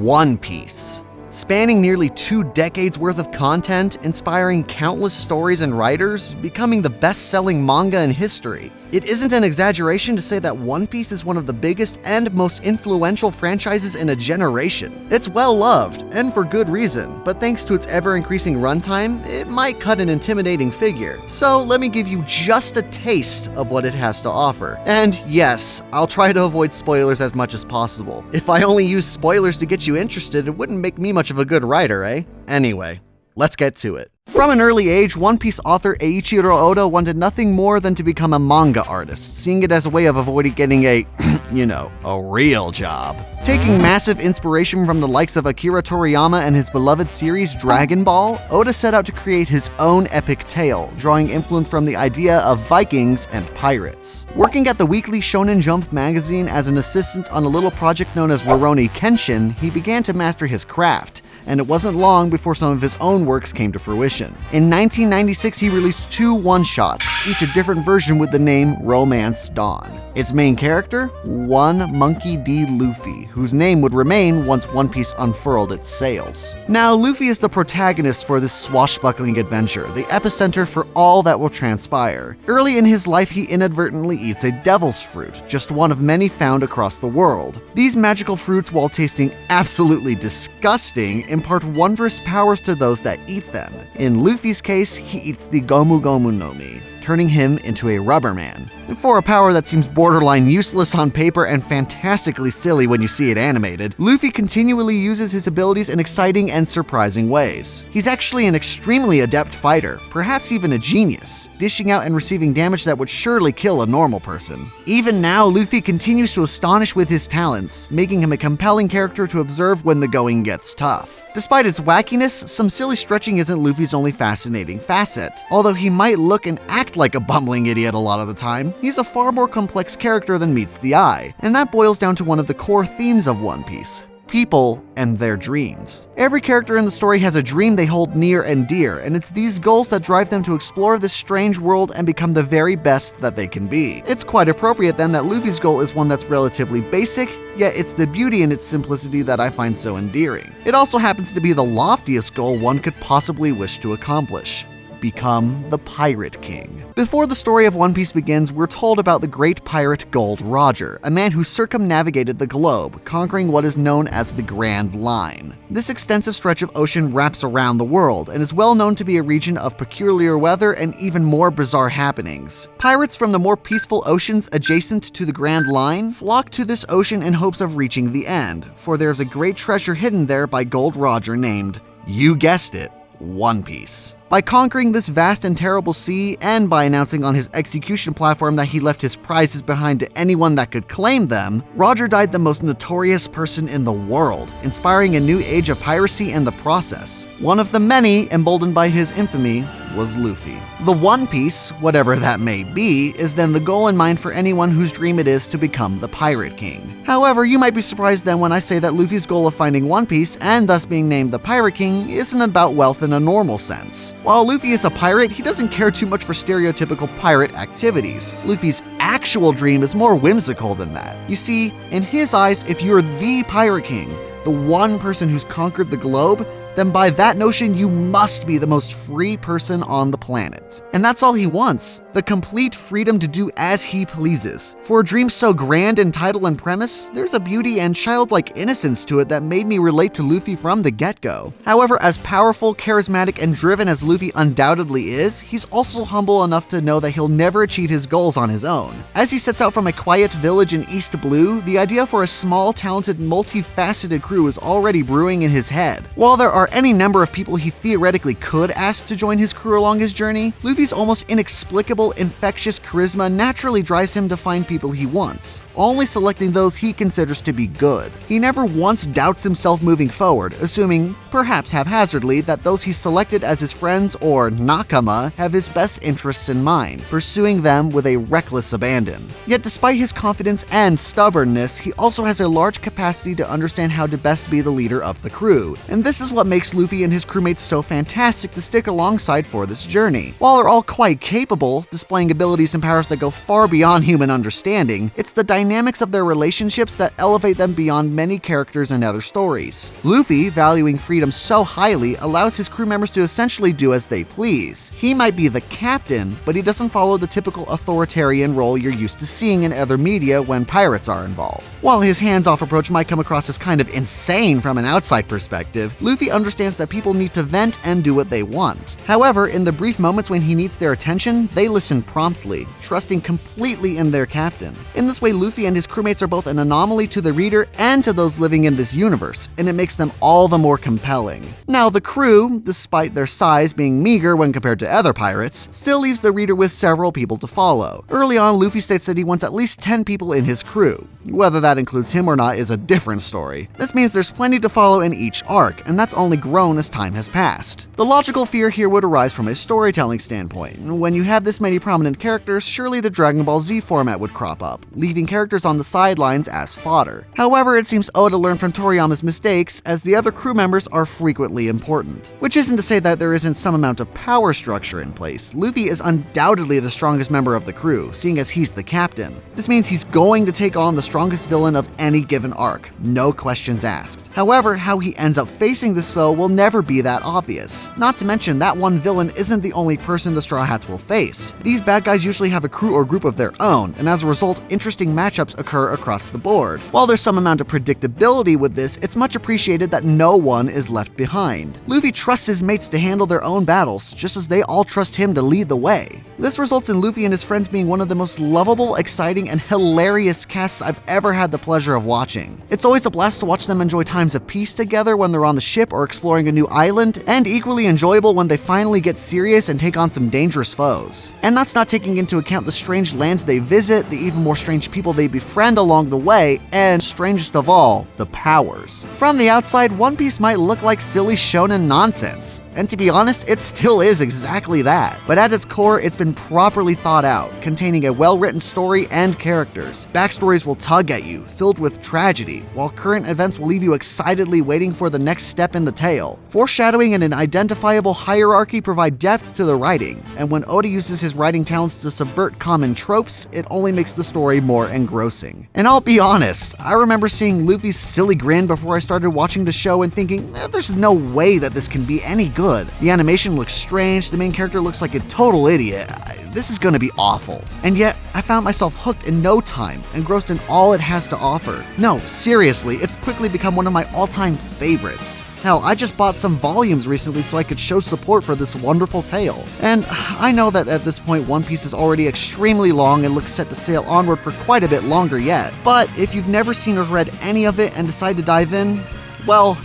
One Piece. Spanning nearly 2 decades worth of content, inspiring countless stories and writers, becoming the best-selling manga in history. It isn't an exaggeration to say that One Piece is one of the biggest and most influential franchises in a generation. It's well-loved, and for good reason, but thanks to its ever-increasing runtime, it might cut an intimidating figure. So let me give you just a taste of what it has to offer. And yes, I'll try to avoid spoilers as much as possible. If I only use spoilers to get you interested, it wouldn't make me much of a good writer, eh? Anyway, let's get to it. From an early age, One Piece author Eiichiro Oda wanted nothing more than to become a manga artist, seeing it as a way of avoiding getting a real job. Taking massive inspiration from the likes of Akira Toriyama and his beloved series Dragon Ball, Oda set out to create his own epic tale, drawing influence from the idea of Vikings and pirates. Working at the weekly Shonen Jump magazine as an assistant on a little project known as Rurouni Kenshin, he began to master his craft, and it wasn't long before some of his own works came to fruition. In 1996, he released 2 one-shots, each a different version with the name Romance Dawn. Its main character? One Monkey D. Luffy, whose name would remain once One Piece unfurled its sails. Now, Luffy is the protagonist for this swashbuckling adventure, the epicenter for all that will transpire. Early in his life, he inadvertently eats a devil's fruit, just one of many found across the world. These magical fruits, while tasting absolutely disgusting, impart wondrous powers to those that eat them. In Luffy's case, he eats the Gomu Gomu no Mi, turning him into a rubber man. For a power that seems borderline useless on paper and fantastically silly when you see it animated, Luffy continually uses his abilities in exciting and surprising ways. He's actually an extremely adept fighter, perhaps even a genius, dishing out and receiving damage that would surely kill a normal person. Even now, Luffy continues to astonish with his talents, making him a compelling character to observe when the going gets tough. Despite its wackiness, some silly stretching isn't Luffy's only fascinating facet. Although he might look and act like a bumbling idiot a lot of the time, he's a far more complex character than meets the eye, and that boils down to one of the core themes of One Piece: people and their dreams. Every character in the story has a dream they hold near and dear, and it's these goals that drive them to explore this strange world and become the very best that they can be. It's quite appropriate then that Luffy's goal is one that's relatively basic, yet it's the beauty in its simplicity that I find so endearing. It also happens to be the loftiest goal one could possibly wish to accomplish: become the Pirate King. Before the story of One Piece begins, we're told about the great pirate Gold Roger, a man who circumnavigated the globe, conquering what is known as the Grand Line. This extensive stretch of ocean wraps around the world and is well known to be a region of peculiar weather and even more bizarre happenings. Pirates from the more peaceful oceans adjacent to the Grand Line flock to this ocean in hopes of reaching the end, for there's a great treasure hidden there by Gold Roger named, you guessed it, One Piece. By conquering this vast and terrible sea, and by announcing on his execution platform that he left his prizes behind to anyone that could claim them, Roger died the most notorious person in the world, inspiring a new age of piracy in the process. One of the many emboldened by his infamy was Luffy. The One Piece, whatever that may be, is then the goal in mind for anyone whose dream it is to become the Pirate King. However, you might be surprised then when I say that Luffy's goal of finding One Piece, and thus being named the Pirate King, isn't about wealth in a normal sense. While Luffy is a pirate, he doesn't care too much for stereotypical pirate activities. Luffy's actual dream is more whimsical than that. You see, in his eyes, if you're the Pirate King, the one person who's conquered the globe, then by that notion, you must be the most free person on the planet. And that's all he wants, the complete freedom to do as he pleases. For a dream so grand in title and premise, there's a beauty and childlike innocence to it that made me relate to Luffy from the get-go. However, as powerful, charismatic, and driven as Luffy undoubtedly is, he's also humble enough to know that he'll never achieve his goals on his own. As he sets out from a quiet village in East Blue, the idea for a small, talented, multifaceted crew is already brewing in his head. While there are any number of people he theoretically could ask to join his crew along his journey, Luffy's almost inexplicable, infectious charisma naturally drives him to find people he wants, only selecting those he considers to be good. He never once doubts himself moving forward, assuming, perhaps haphazardly, that those he selected as his friends or nakama have his best interests in mind, pursuing them with a reckless abandon. Yet despite his confidence and stubbornness, he also has a large capacity to understand how to best be the leader of the crew, and this is what makes Luffy and his crewmates so fantastic to stick alongside for this journey. While they're all quite capable, displaying abilities and powers that go far beyond human understanding, it's the dynamics of their relationships that elevate them beyond many characters and other stories. Luffy, valuing freedom so highly, allows his crew members to essentially do as they please. He might be the captain, but he doesn't follow the typical authoritarian role you're used to seeing in other media when pirates are involved. While his hands-off approach might come across as kind of insane from an outside perspective, Luffy understands that people need to vent and do what they want. However, in the brief moments when he needs their attention, they listen promptly, trusting completely in their captain. In this way, Luffy and his crewmates are both an anomaly to the reader and to those living in this universe, and it makes them all the more compelling. Now, the crew, despite their size being meager when compared to other pirates, still leaves the reader with several people to follow. Early on, Luffy states that he wants at least 10 people in his crew. Whether that includes him or not is a different story. This means there's plenty to follow in each arc, and that's only grown as time has passed. The logical fear here would arise from a storytelling standpoint. When you have this many prominent characters, surely the Dragon Ball Z format would crop up, leaving characters on the sidelines as fodder. However, it seems Oda learned from Toriyama's mistakes, as the other crew members are frequently important. Which isn't to say that there isn't some amount of power structure in place. Luffy is undoubtedly the strongest member of the crew, seeing as he's the captain. This means he's going to take on the strongest villain of any given arc, no questions asked. However, how he ends up facing this foe will never be that obvious. Not to mention, that one villain isn't the only person the Straw Hats will face. These bad guys usually have a crew or group of their own, and as a result, interesting matchups occur across the board. While there's some amount of predictability with this, it's much appreciated that no one is left behind. Luffy trusts his mates to handle their own battles, just as they all trust him to lead the way. This results in Luffy and his friends being one of the most lovable, exciting, and hilarious casts I've ever had the pleasure of watching. It's always a blast to watch them enjoy times of peace together when they're on the ship or exploring a new island, and equally enjoyable when they finally get serious and take on some dangerous foes. And that's not taking into account the strange lands they visit, the even more strange people they befriend along the way, and strangest of all, the powers. From the outside, One Piece might look like silly shonen nonsense, and to be honest, it still is exactly that. But at its core, it's been properly thought out, containing a well-written story and characters. Backstories will tug at you, filled with tragedy, while current events will leave you excitedly waiting for the next step in the tale. Foreshadowing and an identifiable hierarchy provide depth to the writing, and when Oda uses his writing talents to subvert common tropes, it only makes the story more engrossing. And I'll be honest, I remember seeing Luffy's silly grin before I started watching the show and thinking, there's no way that this can be any good. The animation looks strange, the main character looks like a total idiot. This is gonna be awful. And yet, I found myself hooked in no time, engrossed in all it has to offer. No, seriously, it's quickly become one of my all-time favorites. Hell, I just bought some volumes recently so I could show support for this wonderful tale. And I know that at this point One Piece is already extremely long and looks set to sail onward for quite a bit longer yet. But if you've never seen or read any of it and decide to dive in, well,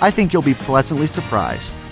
I think you'll be pleasantly surprised.